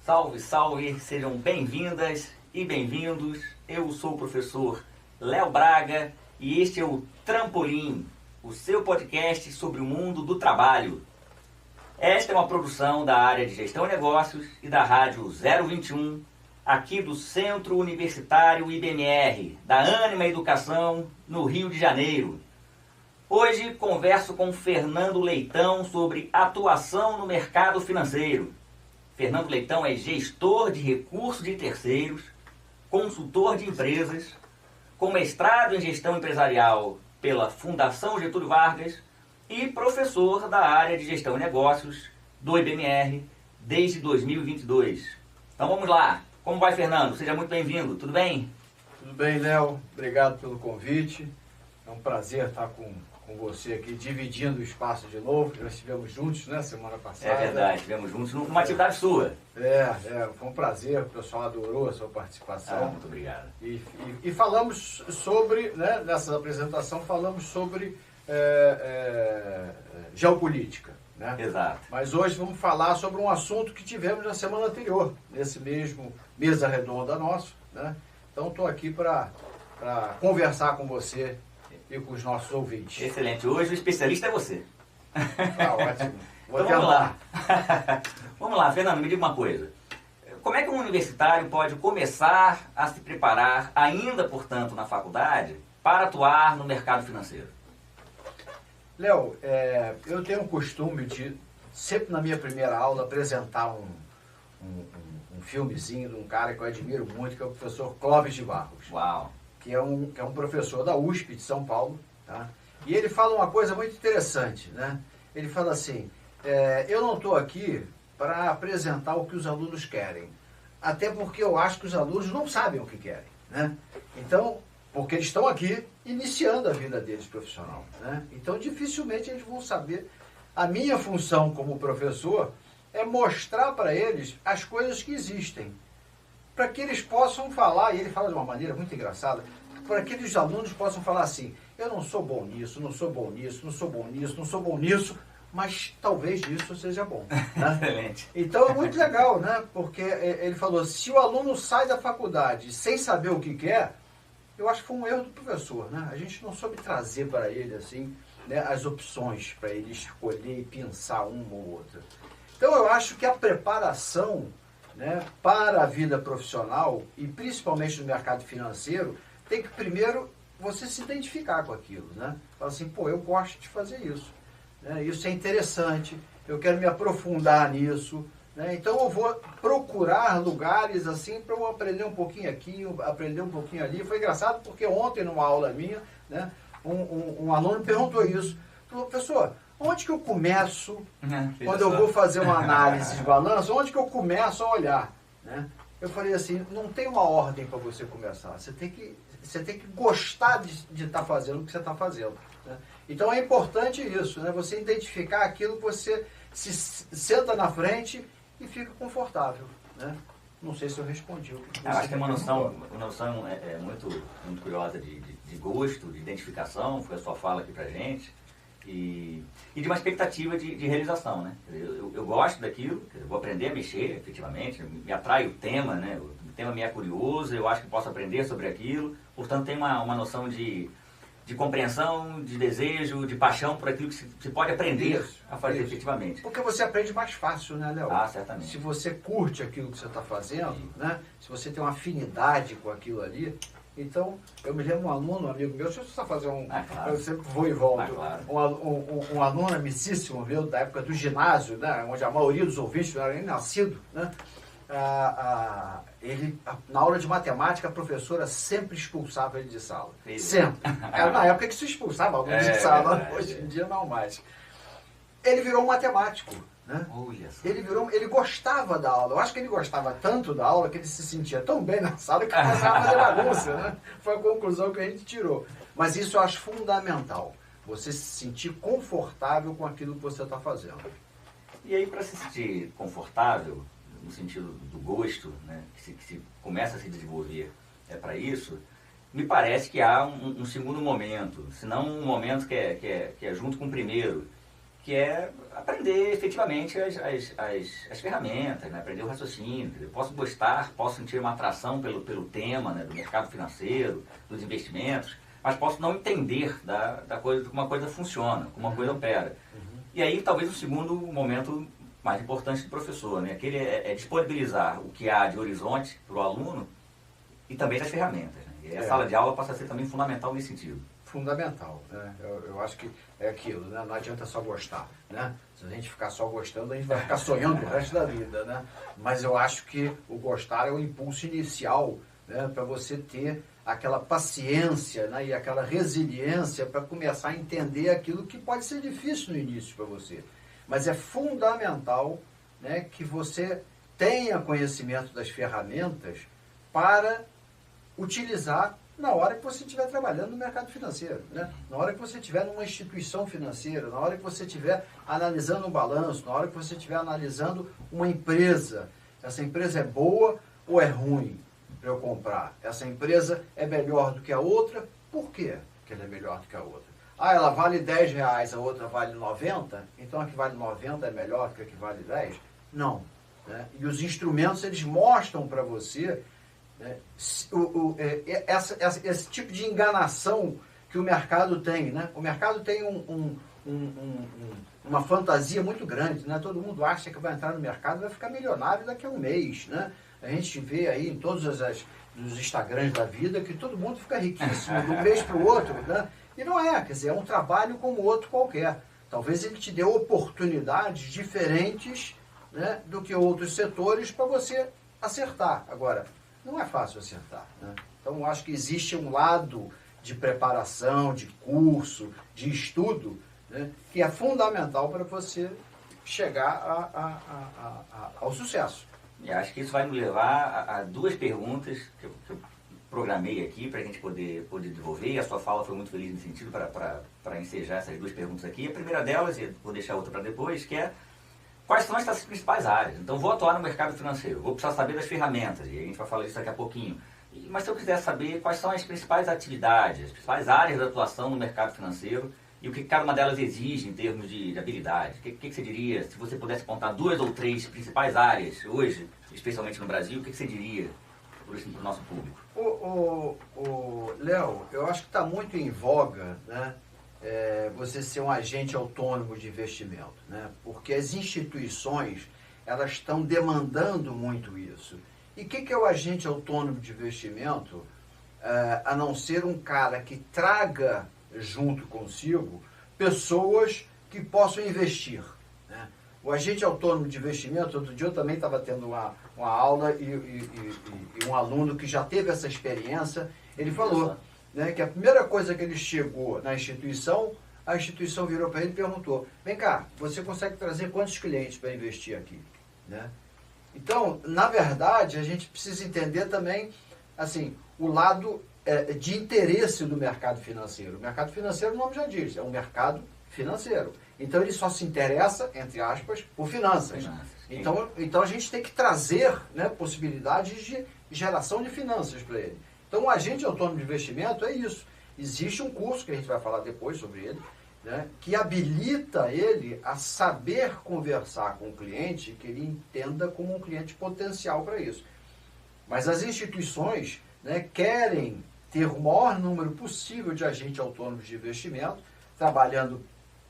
Salve, salve! Sejam bem-vindas e bem-vindos. Eu sou o professor Léo Braga e este é o Trampolim, o seu podcast sobre o mundo do trabalho. Esta é uma produção da área de Gestão e Negócios e da Rádio 021, aqui do Centro Universitário IBMR, da Ânima Educação, no Rio de Janeiro. Hoje converso com Fernando Leitão sobre atuação no mercado financeiro. Fernando Leitão é gestor de recursos de terceiros, consultor de empresas, com mestrado em gestão empresarial pela Fundação Getúlio Vargas e professor da área de gestão e negócios do IBMR desde 2022. Então vamos lá. Como vai, Fernando? Seja muito bem-vindo. Tudo bem? Tudo bem, Léo. Obrigado pelo convite. É um prazer estar com você aqui, dividindo o espaço de novo. Nós estivemos juntos, né, semana passada. É verdade, estivemos juntos numa atividade sua. Foi um prazer, o pessoal adorou a sua participação. Muito obrigado. E falamos sobre, né, nessa apresentação, falamos sobre geopolítica. Né? Exato. Mas hoje vamos falar sobre um assunto que tivemos na semana anterior, nesse mesmo mesa redonda nosso. Né? Então estou aqui para conversar com você e com os nossos ouvintes. Excelente. Hoje o especialista é você. Ah, ótimo. Então vamos lá. Vamos lá, Fernando, me diga uma coisa. Como é que um universitário pode começar a se preparar, ainda portanto na faculdade, para atuar no mercado financeiro? Léo, eu tenho o costume de, sempre na minha primeira aula, apresentar um filmezinho de um cara que eu admiro muito, que é o professor Clóvis de Barros. Uau! Que é um professor da USP de São Paulo, tá? E ele fala uma coisa muito interessante, né? Ele fala assim, eu não estou aqui para apresentar o que os alunos querem, até porque eu acho que os alunos não sabem o que querem, né? Então, porque eles estão aqui iniciando a vida deles profissional, né? Então, dificilmente eles vão saber. A minha função como professor é mostrar para eles as coisas que existem, para que eles possam falar, e ele fala de uma maneira muito engraçada, para que os alunos possam falar assim, eu não sou bom nisso, não sou bom nisso, não sou bom nisso, não sou bom nisso, mas talvez isso seja bom. Né? Excelente. Então é muito legal, né? Porque ele falou, se o aluno sai da faculdade sem saber o que quer, eu acho que foi um erro do professor, né? A gente não soube trazer para ele, assim, né, as opções para ele escolher e pensar uma ou outra. Então eu acho que a preparação, né, para a vida profissional e principalmente no mercado financeiro, tem que primeiro você se identificar com aquilo, né? Fala assim, pô, eu gosto de fazer isso, né? Isso é interessante, eu quero me aprofundar nisso, né? Então eu vou procurar lugares assim para eu aprender um pouquinho aqui, aprender um pouquinho ali. Foi engraçado porque ontem numa aula minha, né, um aluno perguntou isso, falou, professor, onde que eu começo, quando eu vou fazer uma análise de balanço, onde que eu começo a olhar? Né? Eu falei assim, não tem uma ordem para você começar, você tem que gostar de estar fazendo o que você está fazendo. Né? Então é importante isso, né? Você identificar aquilo que você se senta na frente e fica confortável. Né? Não sei se eu respondi o que você acho que é uma noção muito, muito curiosa de gosto, de identificação, foi a sua fala aqui pra gente. E de uma expectativa de realização, né? Eu gosto daquilo, eu vou aprender a mexer efetivamente, me atrai o tema, né? O tema me é curioso, eu acho que posso aprender sobre aquilo, portanto tem uma noção de compreensão, de desejo, de paixão por aquilo que se pode aprender a fazer efetivamente. Porque você aprende mais fácil, né, Léo? Ah, certamente. Se você curte aquilo que você está fazendo, né? Se você tem uma afinidade com aquilo ali. Então, eu me lembro um aluno, um amigo meu, deixa eu só fazer claro. Eu sempre vou e volto. Claro. Um aluno amicíssimo meu, da época do ginásio, né, onde a maioria dos ouvintes não era nem nascido, né, ele, na aula de matemática, a professora sempre expulsava ele de sala. Sempre. Era na época que se expulsava alunos de sala, hoje em dia não mais. Ele virou um matemático. Né? Ele gostava da aula. Eu acho que ele gostava tanto da aula que ele se sentia tão bem na sala que começava a fazer bagunça. Né? Foi a conclusão que a gente tirou. Mas isso eu acho fundamental. Você se sentir confortável com aquilo que você está fazendo. E aí, para se sentir confortável, no sentido do gosto, né, que se começa a se desenvolver para isso, me parece que há um segundo momento, se não um momento que é junto com o primeiro, que é aprender efetivamente as ferramentas, né? Aprender o raciocínio. Eu posso gostar, posso sentir uma atração pelo tema, né? Do mercado financeiro, dos investimentos, mas posso não entender da coisa, como uma coisa funciona, como uma coisa opera. E aí talvez o segundo momento mais importante do professor, né? Aquele é disponibilizar o que há de horizonte para o aluno e também das ferramentas. Né? E a sala de aula passa a ser também fundamental nesse sentido. Fundamental, né? Eu acho que é aquilo, né? Não adianta só gostar, né? Se a gente ficar só gostando, a gente vai ficar sonhando o resto da vida, né? Mas eu acho que o gostar é o impulso inicial, né? Para você ter aquela paciência, né? E aquela resiliência para começar a entender aquilo que pode ser difícil no início para você. Mas é fundamental, né, que você tenha conhecimento das ferramentas para utilizar na hora que você estiver trabalhando no mercado financeiro, né? Na hora que você estiver numa instituição financeira, na hora que você estiver analisando um balanço, na hora que você estiver analisando uma empresa. Essa empresa é boa ou é ruim para eu comprar? Essa empresa é melhor do que a outra? Por quê que ela é melhor do que a outra? Ah, ela vale R$10, a outra vale 90, então a que vale 90 é melhor que a que vale 10? Não. Né? E os instrumentos, eles mostram para você, né, esse tipo de enganação que o mercado tem. Né? O mercado tem uma fantasia muito grande. Né? Todo mundo acha que vai entrar no mercado e vai ficar milionário daqui a um mês. Né? A gente vê aí em todos os Instagrams da vida que todo mundo fica riquíssimo de um mês para o outro. Né? E não é, quer dizer, é um trabalho como outro qualquer. Talvez ele te dê oportunidades diferentes, né, do que outros setores para você acertar. Agora, não é fácil acertar. Né? Então, eu acho que existe um lado de preparação, de curso, de estudo, né, que é fundamental para você chegar ao sucesso. E acho que isso vai nos levar a duas perguntas que eu programei aqui para a gente poder desenvolver, e a sua fala foi muito feliz nesse sentido para ensejar essas duas perguntas aqui. A primeira delas, e vou deixar outra para depois, que é quais são as principais áreas. Então, vou atuar no mercado financeiro, vou precisar saber das ferramentas, e a gente vai falar isso daqui a pouquinho. Mas se eu quiser saber quais são as principais atividades, as principais áreas de atuação no mercado financeiro e o que cada uma delas exige em termos de habilidade, o que você diria, se você pudesse apontar duas ou três principais áreas hoje, especialmente no Brasil, o que você diria para o nosso público? Léo, eu acho que está muito em voga, né, você ser um agente autônomo de investimento, né, porque as instituições, elas estão demandando muito isso. E o que é o agente autônomo de investimento, a não ser um cara que traga junto consigo pessoas que possam investir, né? O agente autônomo de investimento, outro dia eu também estava tendo uma aula e um aluno que já teve essa experiência, ele falou, né, que a primeira coisa que ele chegou na instituição, a instituição virou para ele e perguntou, vem cá, você consegue trazer quantos clientes para investir aqui? Né? Então, na verdade, a gente precisa entender também, assim, o lado de interesse do mercado financeiro. O mercado financeiro, o nome já diz, é um mercado financeiro. Então, ele só se interessa, entre aspas, por finanças. Então a gente tem que trazer, né, possibilidades de geração de finanças para ele. Então, o agente autônomo de investimento é isso. Existe um curso, que a gente vai falar depois sobre ele, né, que habilita ele a saber conversar com o cliente, que ele entenda como um cliente potencial para isso. Mas as instituições, né, querem ter o maior número possível de agentes autônomos de investimento, trabalhando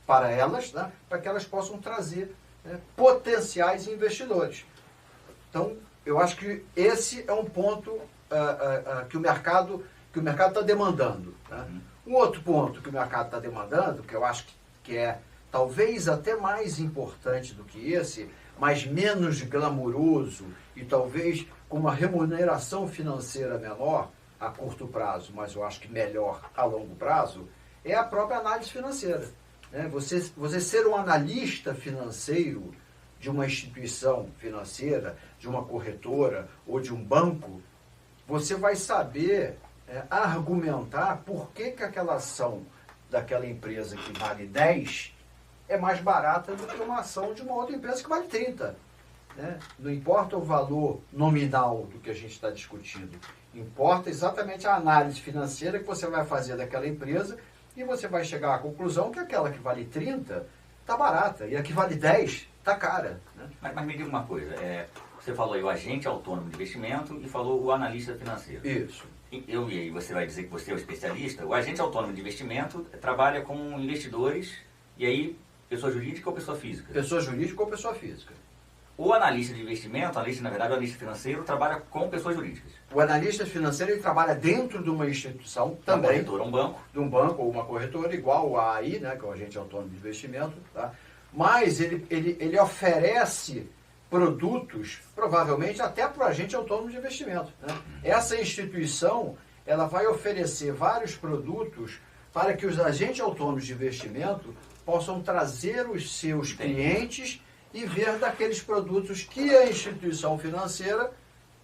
para elas, né, para que elas possam trazer, né, potenciais investidores. Então, eu acho que esse é um ponto que o mercado está demandando. Né? Um outro ponto que o mercado está demandando, que eu acho que é talvez até mais importante do que esse, mas menos glamuroso e talvez com uma remuneração financeira menor a curto prazo, mas eu acho que melhor a longo prazo, é a própria análise financeira. Né? Você ser um analista financeiro de uma instituição financeira, de uma corretora ou de um banco, você vai saber argumentar por que aquela ação daquela empresa que vale 10 é mais barata do que uma ação de uma outra empresa que vale 30. Né? Não importa o valor nominal do que a gente está discutindo, importa exatamente a análise financeira que você vai fazer daquela empresa e você vai chegar à conclusão que aquela que vale 30 está barata. E a que vale 10 está cara. Né? Mas me diga uma coisa, você falou aí o agente autônomo de investimento e falou o analista financeiro. Isso. E aí você vai dizer que você é o especialista. O agente autônomo de investimento trabalha com investidores, e aí pessoa jurídica ou pessoa física? Pessoa jurídica ou pessoa física. O analista de investimento, na verdade o analista financeiro, trabalha com pessoas jurídicas. O analista financeiro ele trabalha dentro de uma instituição também. Uma corretora, um banco. De um banco ou uma corretora, igual a AI, né, que é o agente autônomo de investimento. Tá? Mas ele oferece produtos, provavelmente até para o agente autônomo de investimento. Né? Essa instituição ela vai oferecer vários produtos para que os agentes autônomos de investimento possam trazer os seus clientes e ver daqueles produtos que a instituição financeira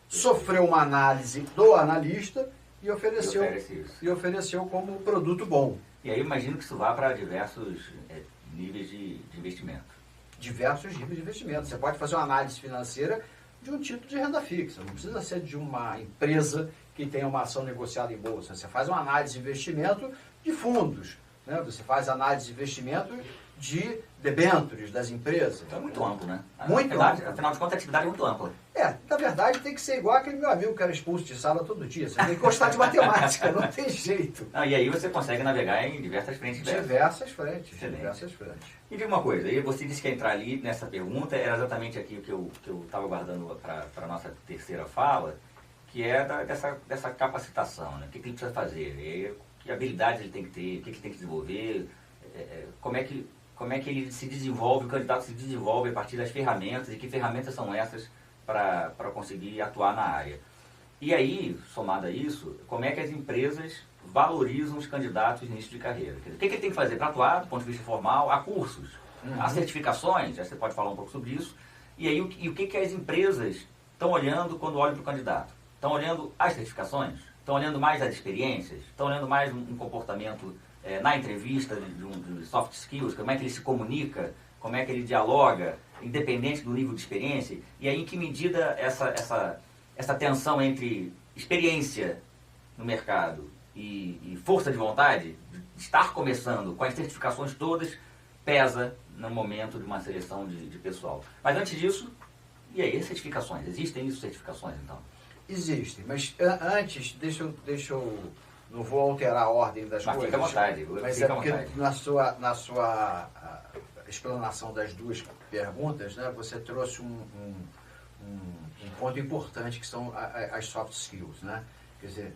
sofreu uma análise do analista e ofereceu como produto bom. E aí eu imagino que isso vá para diversos níveis de investimento. Diversos níveis de investimento. Você pode fazer uma análise financeira de um título de renda fixa. Não precisa ser de uma empresa que tenha uma ação negociada em bolsa. Você faz uma análise de investimento de fundos. Né? Você faz análise de investimento de debêntures das empresas. Então é muito amplo, né? Muito amplo. Afinal de contas, a atividade é muito ampla. Na verdade, tem que ser igual aquele meu amigo que era expulso de sala todo dia. Você tem que gostar de matemática, não tem jeito. E aí você consegue navegar em diversas frentes. Diversas frentes. E diga uma coisa, aí você disse que ia entrar ali nessa pergunta, era exatamente aqui o que eu estava guardando para a nossa terceira fala, que é dessa capacitação, né? O que ele precisa fazer, que habilidades ele tem que ter, o que ele tem que desenvolver, como é que ele se desenvolve, o candidato se desenvolve a partir das ferramentas, e que ferramentas são essas para conseguir atuar na área. E aí, somado a isso, como é que as empresas valorizam os candidatos de início de carreira? Quer dizer, o que ele tem que fazer para atuar, do ponto de vista formal? Há cursos, há certificações, já você pode falar um pouco sobre isso. E aí, o que as empresas estão olhando quando olham para o candidato? Estão olhando as certificações? Estão olhando mais as experiências? Estão olhando mais um comportamento na entrevista de soft skills? Como é que ele se comunica? Como é que ele dialoga, independente do nível de experiência? E aí, em que medida essa tensão entre experiência no mercado e força de vontade, de estar começando com as certificações todas, pesa no momento de uma seleção de pessoal? Mas antes disso, e aí, as certificações? Existem isso, certificações, então? Existem, mas antes, deixa eu não vou alterar a ordem das coisas. Fica à vontade. Mas fica porque vontade. na sua explanação das duas perguntas, né, você trouxe um ponto importante, que são as soft skills. Né? Quer dizer,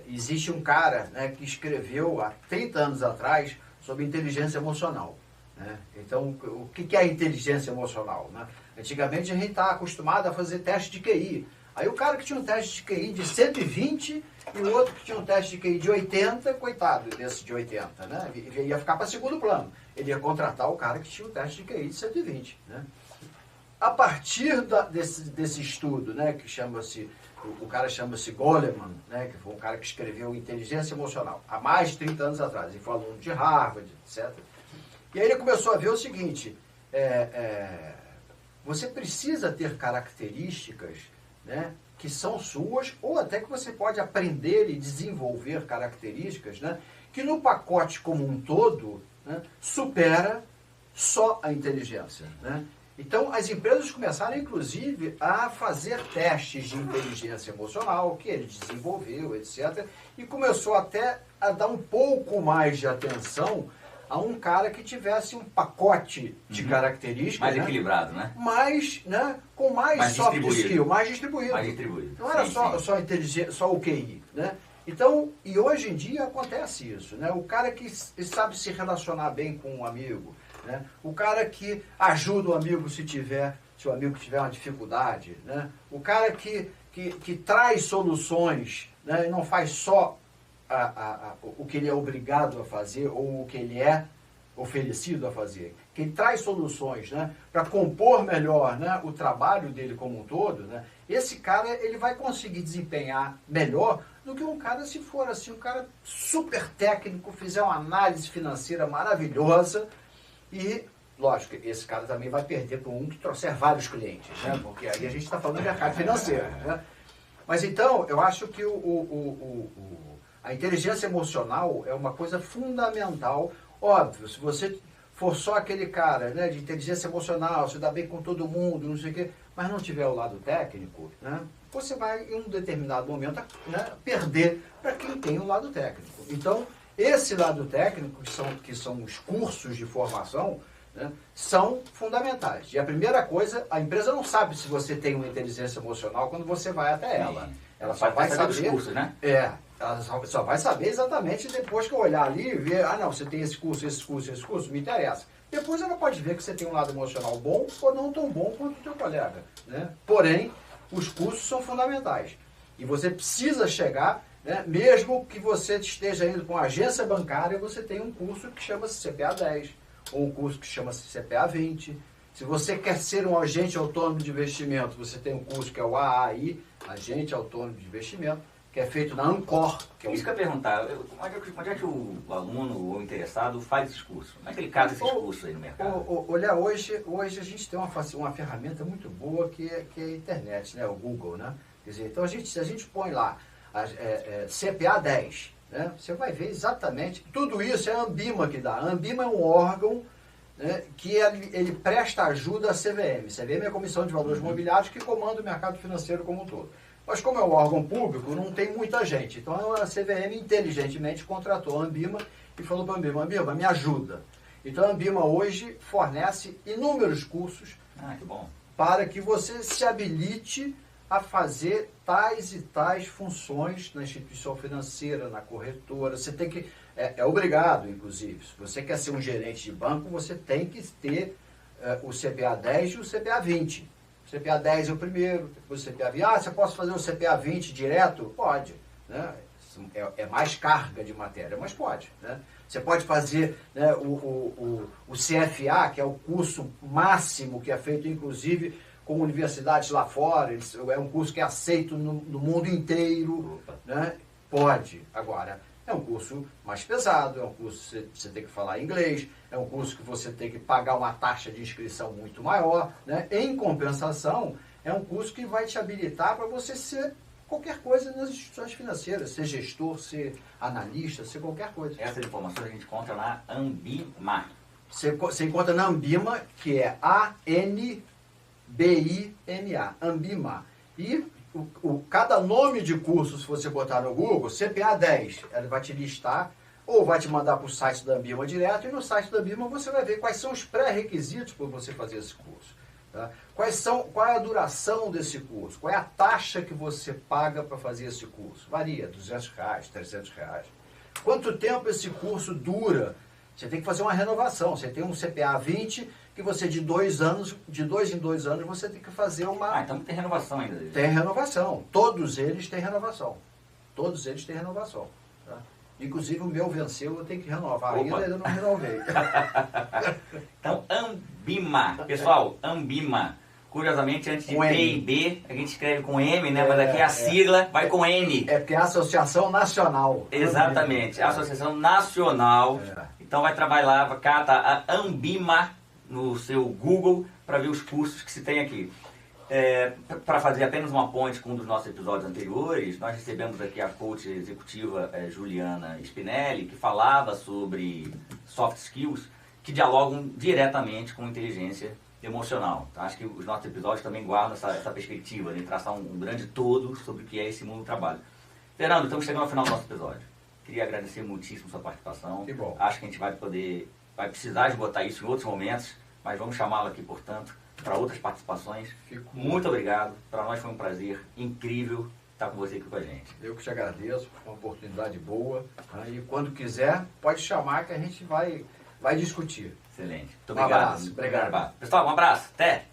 existe um cara, né, que escreveu há 30 anos atrás sobre inteligência emocional. Né? Então, o que é a inteligência emocional? Né? Antigamente a gente estava acostumado a fazer teste de QI. Aí o cara que tinha um teste de QI de 120 e o outro que tinha um teste de QI de 80, coitado desse de 80, né? Ia ficar para segundo plano. Ele ia contratar o cara que tinha um teste de QI de 120. Né? A partir desse estudo, né, que o cara chama-se Goleman, né, que foi um cara que escreveu Inteligência Emocional, há mais de 30 anos atrás. Ele foi aluno de Harvard, etc. E aí ele começou a ver o seguinte, você precisa ter características, né, que são suas, ou até que você pode aprender e desenvolver características, né, que no pacote como um todo, né, supera só a inteligência. Né? Então, as empresas começaram, inclusive, a fazer testes de inteligência emocional, que ele desenvolveu, etc. E começou até a dar um pouco mais de atenção a um cara que tivesse um pacote de características. Mais equilibrado, né? Com mais soft skill, mais distribuído. Não era só inteligência, só o QI, né? Então, e hoje em dia acontece isso, né? O cara que sabe se relacionar bem com um amigo, né? O cara que ajuda o amigo se o amigo tiver uma dificuldade, né? O cara que traz soluções, né? E não faz só o que ele é obrigado a fazer ou o que ele é oferecido a fazer. Que ele traz soluções, né? Para compor melhor, né? O trabalho dele como um todo, né? Esse cara ele vai conseguir desempenhar melhor do que um cara, se for assim, um cara super técnico, fizer uma análise financeira maravilhosa e, lógico, esse cara também vai perder para um que trouxer vários clientes, né? Porque aí a gente está falando de mercado financeiro, né? Mas então, eu acho que a inteligência emocional é uma coisa fundamental. Óbvio, se você for só aquele cara, né, de inteligência emocional, se dá bem com todo mundo, não sei o quê, mas não tiver o lado técnico, né, você vai, em um determinado momento, né, perder para quem tem o lado técnico. Então, esse lado técnico, que são os cursos de formação, né, são fundamentais. E a primeira coisa, a empresa não sabe se você tem uma inteligência emocional quando você vai até ela. Ela só vai saber os cursos, né? Ela só vai saber exatamente depois que eu olhar ali e ver, não, você tem esse curso, me interessa. Depois ela pode ver que você tem um lado emocional bom ou não tão bom quanto o teu colega, né? Porém, os cursos são fundamentais. E você precisa chegar, né, mesmo que você esteja indo com uma agência bancária, você tem um curso que chama-se CPA 10, ou um curso que chama-se CPA 20. Se você quer ser um agente autônomo de investimento, você tem um curso que é o AAI, Agente Autônomo de Investimento, que é feito na Ancor. Isso que eu ia perguntar, onde é que o aluno ou o interessado faz esses cursos? Como é que ele casa esses cursos aí no mercado? Olha, hoje a gente tem uma ferramenta muito boa que é a internet, né? O Google, né? Quer dizer, então se a gente põe lá CPA 10, né? Você vai ver exatamente, tudo isso é a Ambima que dá. A Ambima é um órgão, né, que ele presta ajuda à CVM. CVM é a Comissão de Valores Mobiliários, que comanda o mercado financeiro como um todo. Mas como é um órgão público, não tem muita gente. Então a CVM inteligentemente contratou a Ambima e falou para a Ambima, me ajuda. Então a Ambima hoje fornece inúmeros cursos que bom, para que você se habilite a fazer tais e tais funções na instituição financeira, na corretora. Você tem que, é obrigado, inclusive, se você quer ser um gerente de banco, você tem que ter o CPA 10 e o CPA 20. O CPA 10 é o primeiro, depois o CPA 20. Você pode fazer o CPA 20 direto? Pode, né? É mais carga de matéria, mas pode, né? Você pode fazer, né, o CFA, que é o curso máximo, que é feito, inclusive, com universidades lá fora. É um curso que é aceito no mundo inteiro, né? Pode. Agora, é um curso mais pesado, é um curso que você tem que falar inglês, é um curso que você tem que pagar uma taxa de inscrição muito maior, né? Em compensação, é um curso que vai te habilitar para você ser qualquer coisa nas instituições financeiras, ser gestor, ser analista, ser qualquer coisa. Essas informações a gente encontra na Ambima. Você encontra na Ambima, que é ANBIMA, Ambima. E cada nome de curso, se você botar no Google, CPA 10, ela vai te listar, ou vai te mandar para o site da Ambima direto, e no site da Ambima você vai ver quais são os pré-requisitos para você fazer esse curso. Tá? Qual é a duração desse curso? Qual é a taxa que você paga para fazer esse curso? Varia, R$200, R$300. Quanto tempo esse curso dura? Você tem que fazer uma renovação. Você tem um CPA 20, que você de 2 em 2 anos, você tem que fazer uma... então tem renovação ainda. Tem renovação. Todos eles têm renovação. Todos eles têm renovação. Tá? Inclusive o meu venceu, eu tenho que renovar. Ainda eu não renovei. Então, Ambima. Pessoal, Ambima. Curiosamente, antes de T e B, a gente escreve com M, né? Mas aqui a sigla vai com N. É porque é a Associação Nacional. Exatamente. Associação Nacional. Então vai trabalhar, vai catar a Ambima no seu Google para ver os cursos que se tem aqui. Para fazer apenas uma ponte com um dos nossos episódios anteriores, nós recebemos aqui a coach executiva Juliana Spinelli, que falava sobre soft skills que dialogam diretamente com inteligência emocional. Então, acho que os nossos episódios também guardam essa perspectiva de traçar um grande todo sobre o que é esse mundo do trabalho. Fernando, estamos chegando ao final do nosso episódio. Queria agradecer muitíssimo a sua participação. Que bom. Acho que a gente vai precisar esgotar isso em outros momentos, mas vamos chamá-lo aqui, portanto, para outras participações. Muito obrigado. Para nós foi um prazer incrível estar com você aqui com a gente. Eu que te agradeço, foi uma oportunidade boa. E quando quiser, pode chamar que a gente vai discutir. Excelente. Muito obrigado. Um abraço. Obrigado. Pessoal, um abraço. Até!